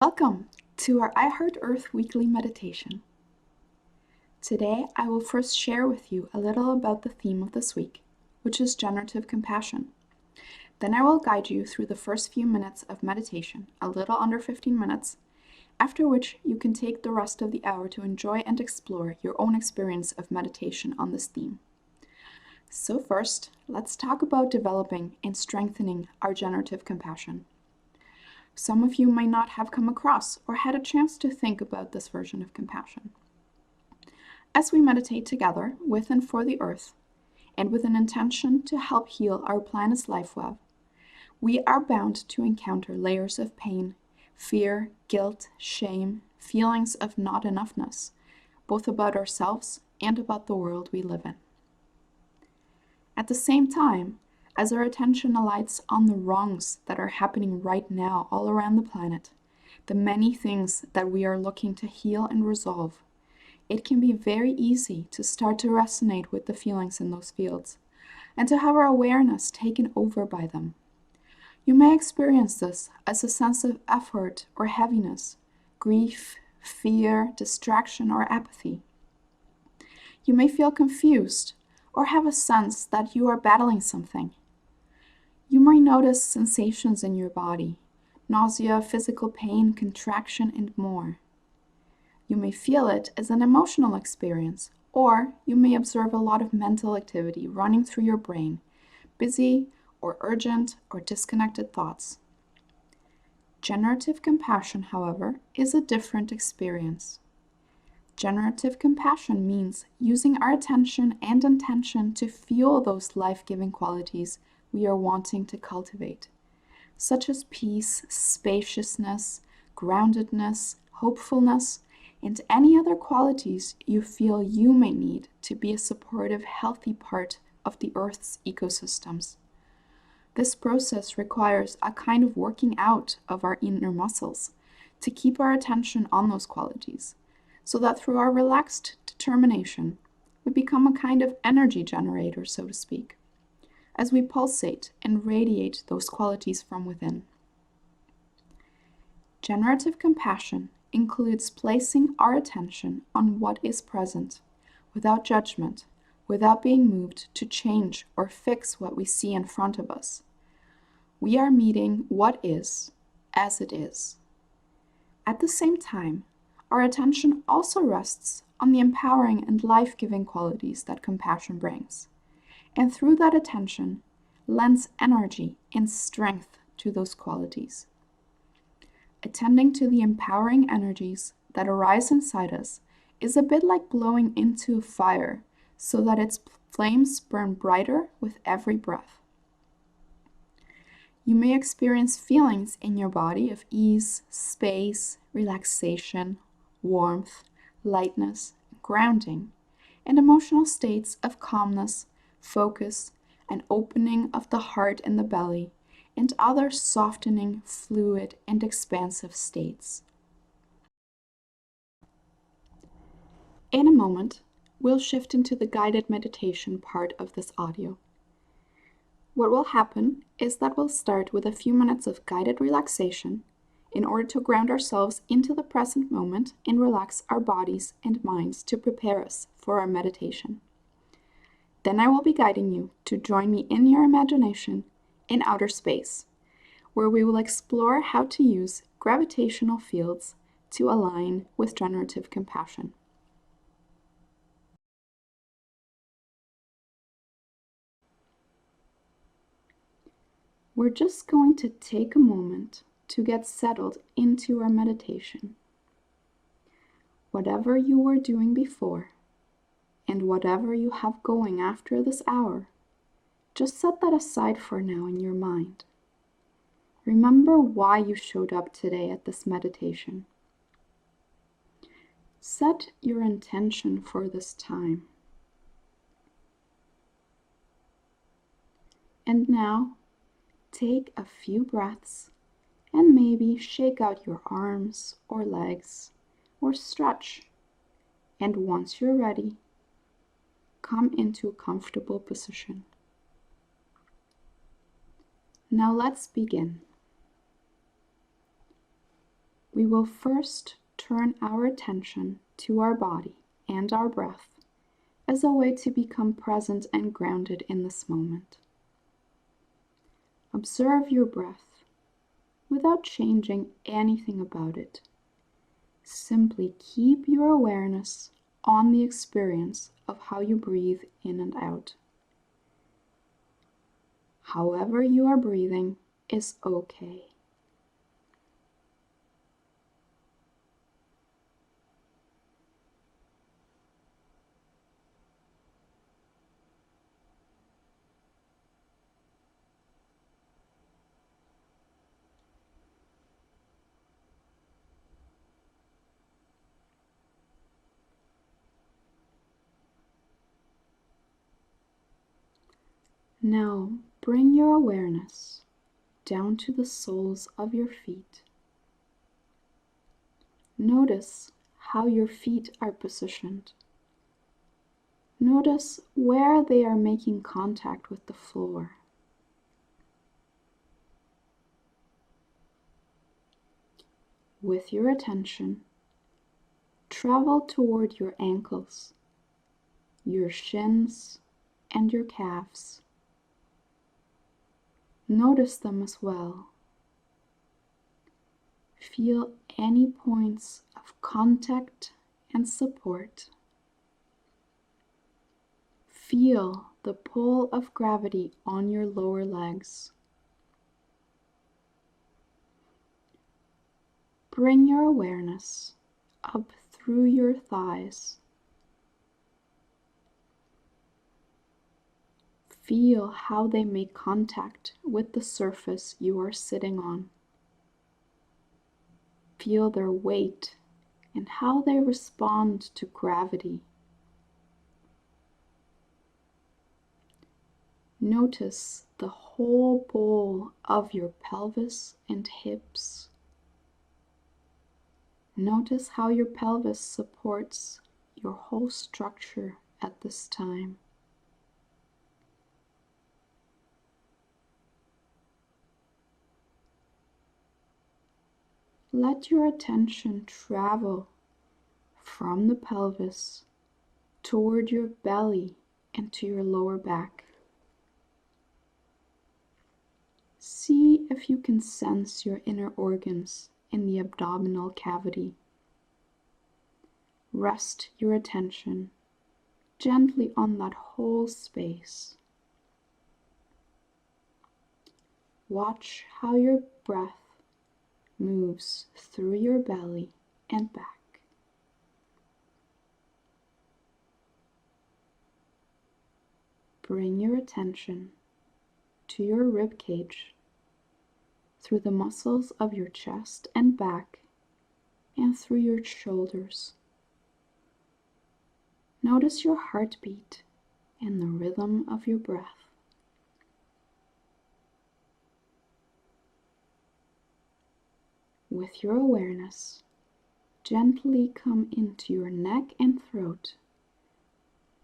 Welcome to our I Heart Earth weekly meditation. Today, I will first share with you a little about the theme of this week, which is generative compassion. Then I will guide you through the first few minutes of meditation, a little under 15 minutes, after which you can take the rest of the hour to enjoy and explore your own experience of meditation on this theme. So first, let's talk about developing and strengthening our generative compassion. Some of you may not have come across or had a chance to think about this version of compassion. As we meditate together with and for the earth, and with an intention to help heal our planet's life web, we are bound to encounter layers of pain, fear, guilt, shame, feelings of not enoughness, both about ourselves and about the world we live in. At the same time, as our attention alights on the wrongs that are happening right now all around the planet, the many things that we are looking to heal and resolve, it can be very easy to start to resonate with the feelings in those fields and to have our awareness taken over by them. You may experience this as a sense of effort or heaviness, grief, fear, distraction, or apathy. You may feel confused or have a sense that you are battling something. You may notice sensations in your body, nausea, physical pain, contraction, and more. You may feel it as an emotional experience, or you may observe a lot of mental activity running through your brain, busy or urgent or disconnected thoughts. Generative compassion, however, is a different experience. Generative compassion means using our attention and intention to fuel those life-giving qualities we are wanting to cultivate, such as peace, spaciousness, groundedness, hopefulness, and any other qualities you feel you may need to be a supportive, healthy part of the Earth's ecosystems. This process requires a kind of working out of our inner muscles to keep our attention on those qualities, so that through our relaxed determination, we become a kind of energy generator, so to speak, as we pulsate and radiate those qualities from within. Generative compassion includes placing our attention on what is present, without judgment, without being moved to change or fix what we see in front of us. We are meeting what is as it is. At the same time, our attention also rests on the empowering and life-giving qualities that compassion brings, and through that attention, lends energy and strength to those qualities. Attending to the empowering energies that arise inside us is a bit like blowing into a fire so that its flames burn brighter with every breath. You may experience feelings in your body of ease, space, relaxation, warmth, lightness, grounding, and emotional states of calmness, focus, and opening of the heart and the belly, and other softening, fluid, and expansive states. In a moment, we'll shift into the guided meditation part of this audio. What will happen is that we'll start with a few minutes of guided relaxation in order to ground ourselves into the present moment and relax our bodies and minds to prepare us for our meditation. Then I will be guiding you to join me in your imagination in outer space, where we will explore how to use gravitational fields to align with generative compassion. We're just going to take a moment to get settled into our meditation. Whatever you were doing before, and whatever you have going after this hour, just set that aside for now in your mind. Remember why you showed up today at this meditation. Set your intention for this time. And now, take a few breaths and maybe shake out your arms or legs or stretch. And once you're ready, come into a comfortable position. Now let's begin. We will first turn our attention to our body and our breath as a way to become present and grounded in this moment. Observe your breath without changing anything about it. Simply keep your awareness on the experience of how you breathe in and out. However you are breathing is okay. Now bring your awareness down to the soles of your feet. Notice how your feet are positioned. Notice where they are making contact with the floor. With your attention, travel toward your ankles, your shins, and your calves. Notice them as well. Feel any points of contact and support. Feel the pull of gravity on your lower legs. Bring your awareness up through your thighs. Feel how they make contact with the surface you are sitting on. Feel their weight and how they respond to gravity. Notice the whole bowl of your pelvis and hips. Notice how your pelvis supports your whole structure at this time. Let your attention travel from the pelvis toward your belly and to your lower back. See if you can sense your inner organs in the abdominal cavity. Rest your attention gently on that whole space. Watch how your breath moves through your belly and back. Bring your attention to your rib cage through the muscles of your chest and back and through your shoulders. Notice your heartbeat and the rhythm of your breath. With your awareness, gently come into your neck and throat.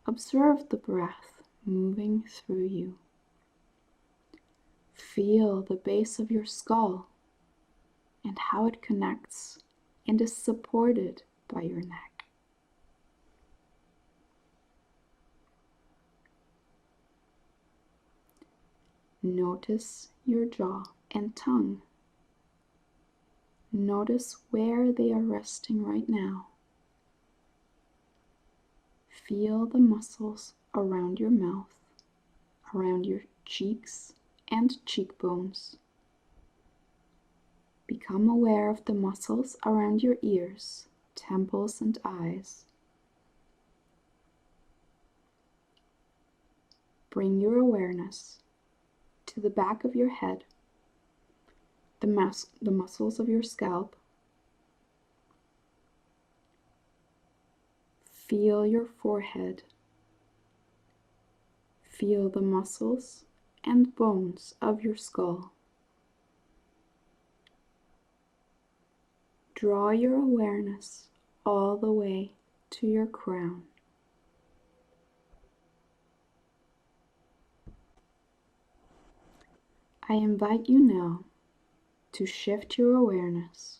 Observe the breath moving through you. Feel the base of your skull and how it connects and is supported by your neck. Notice your jaw and tongue. Notice where they are resting right now. Feel the muscles around your mouth, around your cheeks and cheekbones. Become aware of the muscles around your ears, temples, and eyes. Bring your awareness to the back of your head, the muscles of your scalp. Feel your forehead. Feel the muscles and bones of your skull. Draw your awareness all the way to your crown. I invite you now to shift your awareness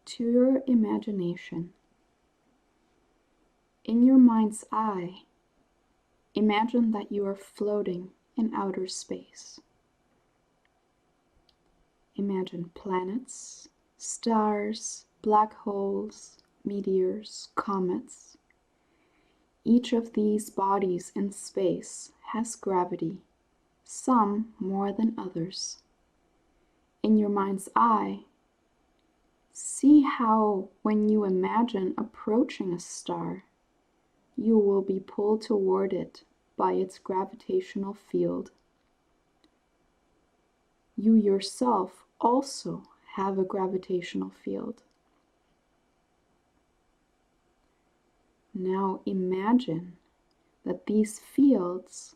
to your imagination. In your mind's eye, imagine that you are floating in outer space. Imagine planets, stars, black holes, meteors, comets. Each of these bodies in space has gravity, some more than others. In your mind's eye, see how when you imagine approaching a star, you will be pulled toward it by its gravitational field. You yourself also have a gravitational field. Now imagine that these fields,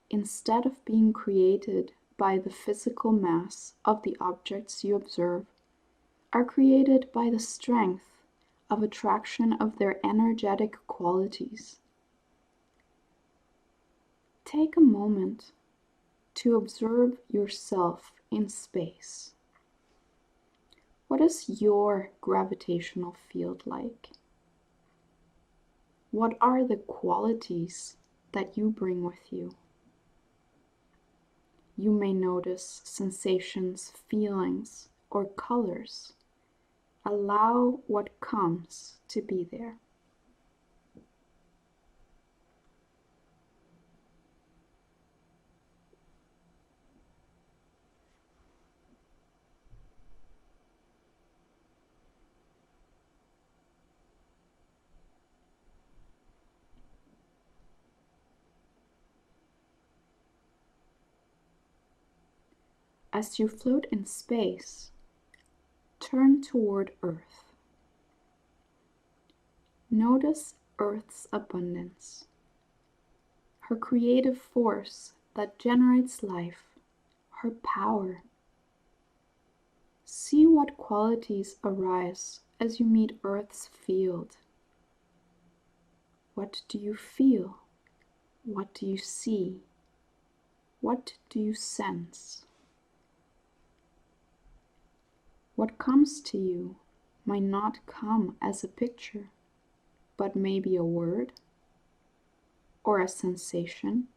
instead of being created by the physical mass of the objects you observe, are created by the strength of attraction of their energetic qualities. Take a moment to observe yourself in space. What is your gravitational field like? What are the qualities that you bring with you? You may notice sensations, feelings, or colors. Allow what comes to be there. As you float in space, turn toward Earth. Notice Earth's abundance, her creative force that generates life, her power. See what qualities arise as you meet Earth's field. What do you feel? What do you see? What do you sense? What comes to you might not come as a picture, but maybe a word, or a sensation,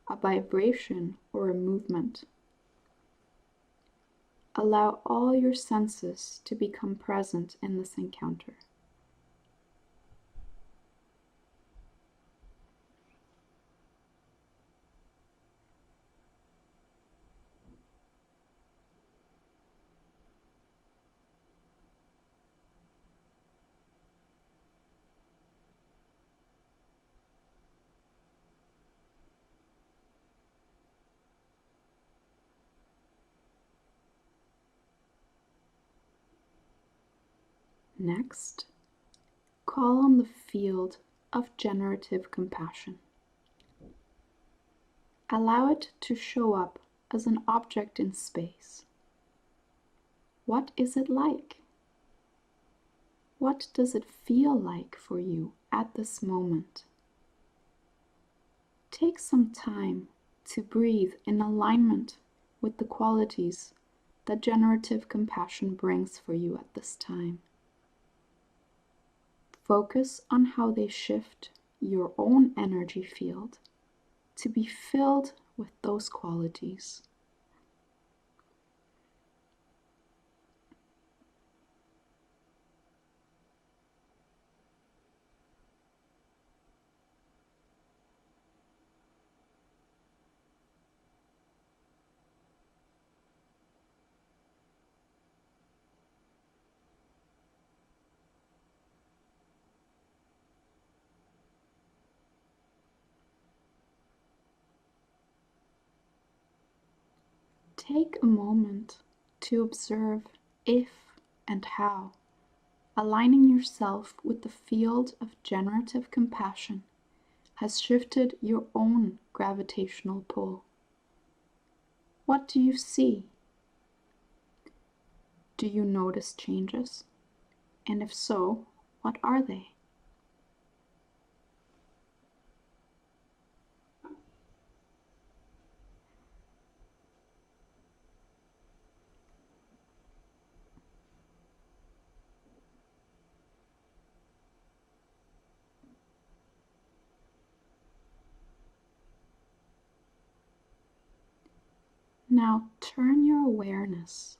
a vibration, or a movement. Allow all your senses to become present in this encounter. Next, call on the field of generative compassion. Allow it to show up as an object in space. What is it like? What does it feel like for you at this moment? Take some time to breathe in alignment with the qualities that generative compassion brings for you at this time. Focus on how they shift your own energy field to be filled with those qualities. Take a moment to observe if and how aligning yourself with the field of generative compassion has shifted your own gravitational pull. What do you see? Do you notice changes? And if so, what are they? Now turn your awareness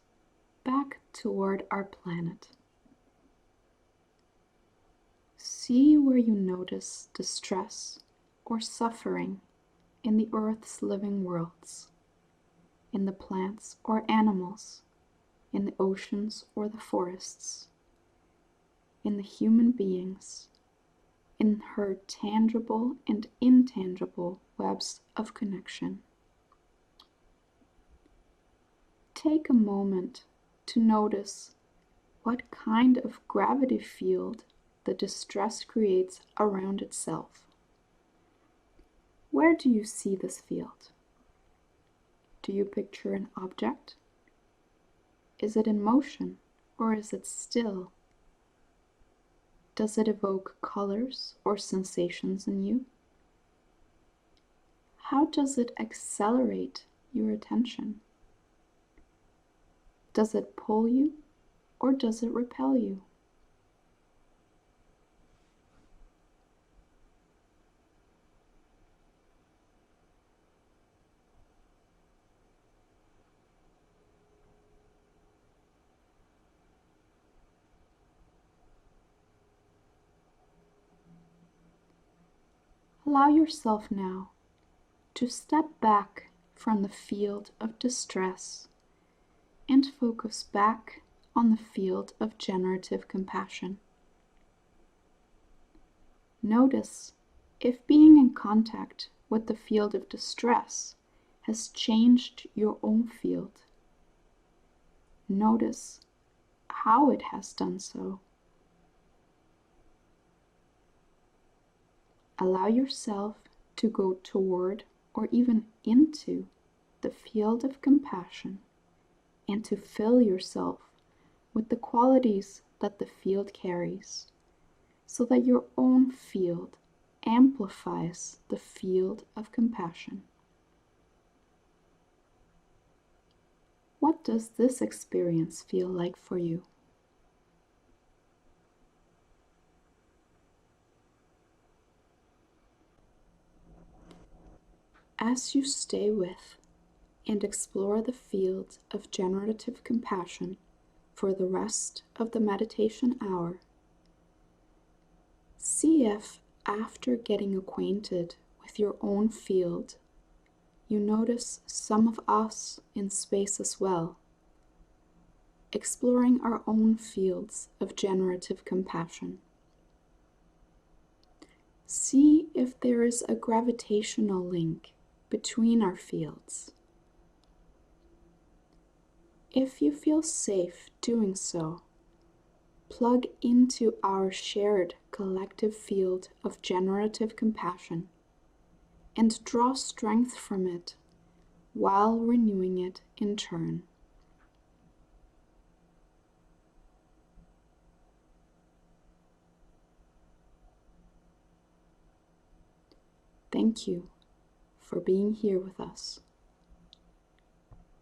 back toward our planet. See where you notice distress or suffering in the Earth's living worlds, in the plants or animals, in the oceans or the forests, in the human beings, in her tangible and intangible webs of connection. Take a moment to notice what kind of gravity field the distress creates around itself. Where do you see this field? Do you picture an object? Is it in motion or is it still? Does it evoke colors or sensations in you? How does it accelerate your attention? Does it pull you or does it repel you? Allow yourself now to step back from the field of distress and focus back on the field of generative compassion. Notice if being in contact with the field of distress has changed your own field. Notice how it has done so. Allow yourself to go toward or even into the field of compassion and to fill yourself with the qualities that the field carries, so that your own field amplifies the field of compassion. What does this experience feel like for you? As you stay with and explore the field of generative compassion for the rest of the meditation hour, see if, after getting acquainted with your own field, you notice some of us in space as well, exploring our own fields of generative compassion. See if there is a gravitational link between our fields. If you feel safe doing so, plug into our shared collective field of generative compassion and draw strength from it while renewing it in turn. Thank you for being here with us.